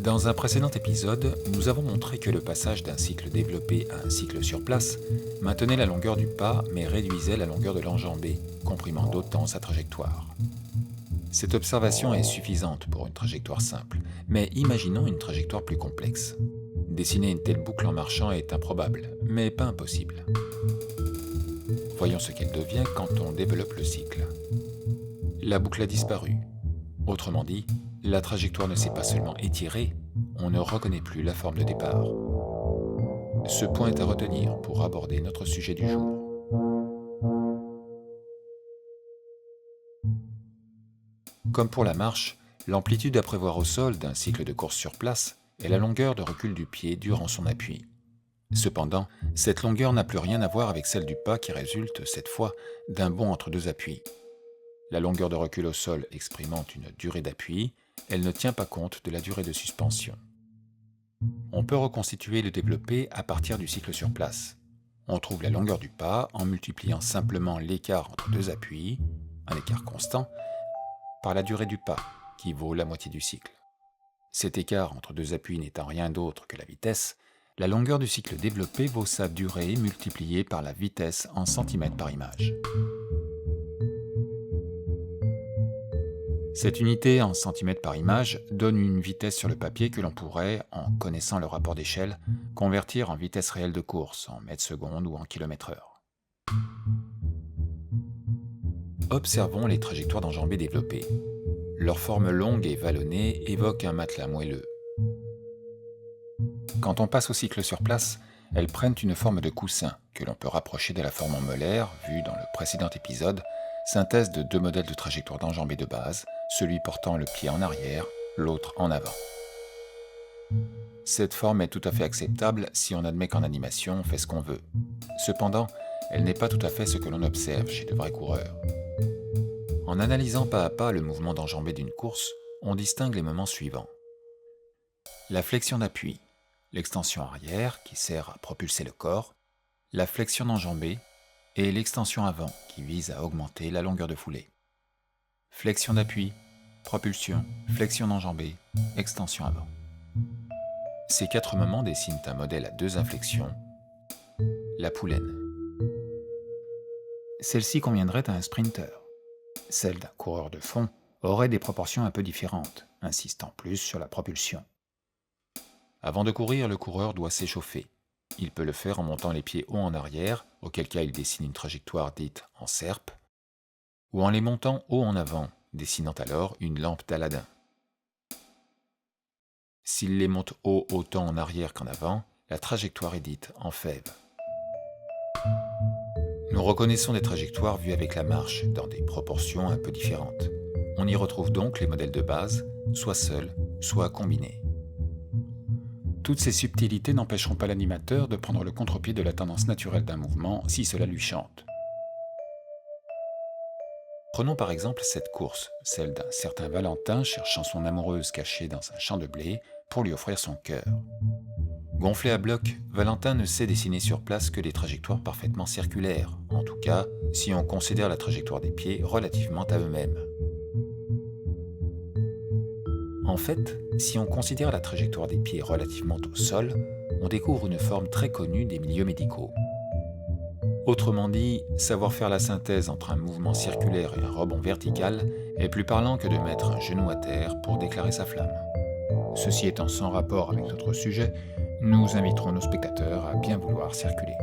Dans un précédent épisode, nous avons montré que le passage d'un cycle développé à un cycle sur place maintenait la longueur du pas mais réduisait la longueur de l'enjambé, comprimant d'autant sa trajectoire. Cette observation est suffisante pour une trajectoire simple, mais imaginons une trajectoire plus complexe. Dessiner une telle boucle en marchant est improbable, mais pas impossible. Voyons ce qu'elle devient quand on développe le cycle. La boucle a disparu. Autrement dit, la trajectoire ne s'est pas seulement étirée, on ne reconnaît plus la forme de départ. Ce point est à retenir pour aborder notre sujet du jour. Comme pour la marche, l'amplitude à prévoir au sol d'un cycle de course sur place est la longueur de recul du pied durant son appui. Cependant, cette longueur n'a plus rien à voir avec celle du pas qui résulte, cette fois, d'un bond entre deux appuis. La longueur de recul au sol exprimant une durée d'appui, elle ne tient pas compte de la durée de suspension. On peut reconstituer le développé à partir du cycle sur place. On trouve la longueur du pas en multipliant simplement l'écart entre deux appuis, un écart constant, par la durée du pas, qui vaut la moitié du cycle. Cet écart entre deux appuis n'étant rien d'autre que la vitesse, la longueur du cycle développé vaut sa durée multipliée par la vitesse en centimètres par image. Cette unité en centimètres par image donne une vitesse sur le papier que l'on pourrait, en connaissant le rapport d'échelle, convertir en vitesse réelle de course, en mètres secondes ou en kilomètres/heure. Observons les trajectoires d'enjambées développées. Leur forme longue et vallonnée évoque un matelas moelleux. Quand on passe au cycle sur place, elles prennent une forme de coussin que l'on peut rapprocher de la forme en molaire vue dans le précédent épisode, synthèse de deux modèles de trajectoire d'enjambée de base, celui portant le pied en arrière, l'autre en avant. Cette forme est tout à fait acceptable si on admet qu'en animation on fait ce qu'on veut. Cependant, elle n'est pas tout à fait ce que l'on observe chez de vrais coureurs. En analysant pas à pas le mouvement d'enjambée d'une course, on distingue les moments suivants. La flexion d'appui, l'extension arrière qui sert à propulser le corps, la flexion d'enjambée et l'extension avant qui vise à augmenter la longueur de foulée. Flexion d'appui, propulsion, flexion d'enjambée, extension avant. Ces quatre moments dessinent un modèle à deux inflexions, la poulaine. Celle-ci conviendrait à un sprinter. Celle d'un coureur de fond aurait des proportions un peu différentes, insistant plus sur la propulsion. Avant de courir, le coureur doit s'échauffer. Il peut le faire en montant les pieds haut en arrière, auquel cas il dessine une trajectoire dite en serpe, ou en les montant haut en avant, dessinant alors une lampe d'Aladin. S'il les monte haut autant en arrière qu'en avant, la trajectoire est dite en fève. Nous reconnaissons des trajectoires vues avec la marche, dans des proportions un peu différentes. On y retrouve donc les modèles de base, soit seuls, soit combinés. Toutes ces subtilités n'empêcheront pas l'animateur de prendre le contre-pied de la tendance naturelle d'un mouvement si cela lui chante. Prenons par exemple cette course, celle d'un certain Valentin cherchant son amoureuse cachée dans un champ de blé pour lui offrir son cœur. Gonflé à bloc, Valentin ne sait dessiner sur place que des trajectoires parfaitement circulaires, en tout cas si on considère la trajectoire des pieds relativement à eux-mêmes. En fait, si on considère la trajectoire des pieds relativement au sol, on découvre une forme très connue des milieux médicaux. Autrement dit, savoir faire la synthèse entre un mouvement circulaire et un rebond vertical est plus parlant que de mettre un genou à terre pour déclarer sa flamme. Ceci étant sans rapport avec notre sujet, nous inviterons nos spectateurs à bien vouloir circuler.